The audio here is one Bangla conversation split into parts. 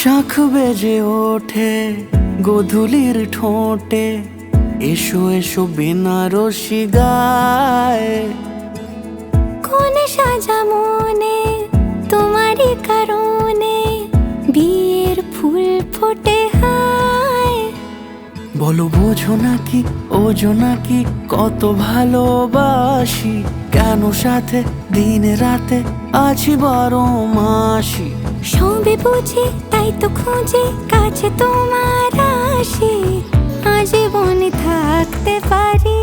শাখ বেজে ওঠে গোধূলির ঠোঁটে, এসো এসো বেনারসি গায়। কোনে সাজা মনে তোমারই কারণে, বিয়ের ফুল ফোটে হায়। বলো বোঝো নাকি ওজো নাকি কত ভালোবাসি, কেন সাথে দিনে রাতে আছি 12 মাসি। সবে বুঝি তাই তো খুঁজে কাছে তোমার আসি, আজীবনে থাকতে পারি।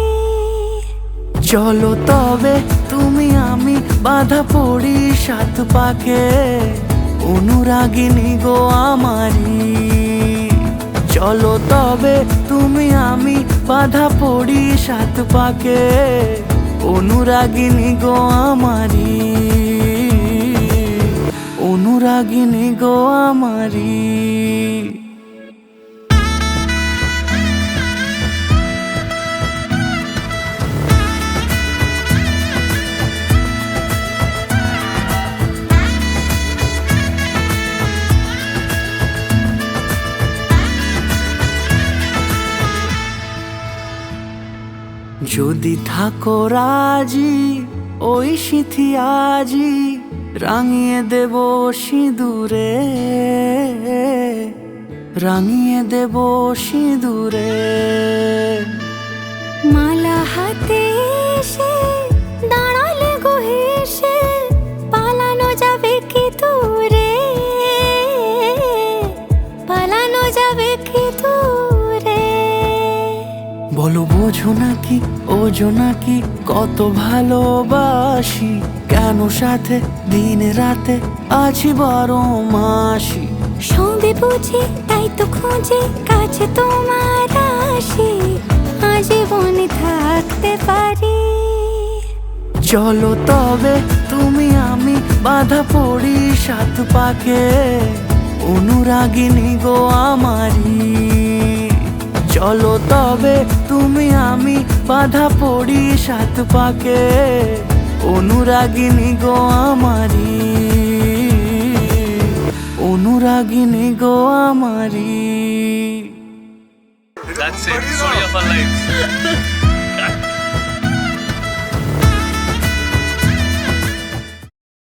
চলো তবে তুমি আমি বাঁধা পড়ি 7 পাকে, অনুরাগিনী গো আমারি। চলো তবে তুমি আমি বাঁধা পড়ি 7 পাকে, অনুরাগিনী গো আমারি, অনুরাগিনী গো আমারি। যদি থাকো রাজি ওই সিঁথি আজি, রাঙিয়ে দেব সিঁদুরে, রাঙিয়ে দেব সিঁদুরে। মালা হাতে এসে দাঁড়ালে গো হেসে, পালানো যাবে কি দূরে, পালানো যাবে কি দূরে। বলো বোঝো নাকি ওজো নাকি কত ভালোবাসি, কেন সাথে দিনে রাতে আছি 12 মাসি। সবে বুঝি তাই তো খুঁজে কাছে তোমার আসি, আজীবনে থাকতে পারি। চলো তবে তুমি আমি বাঁধা পড়ি 7 পাকে, অনুরাগিনী গো আমারি। চলো তবে তুমি আমি বাঁধা পড়ি 7 পাকে, অনুরাগিনী গো আমারি, অনুরাগিনী গো আমারি। That's it. Story of our lives.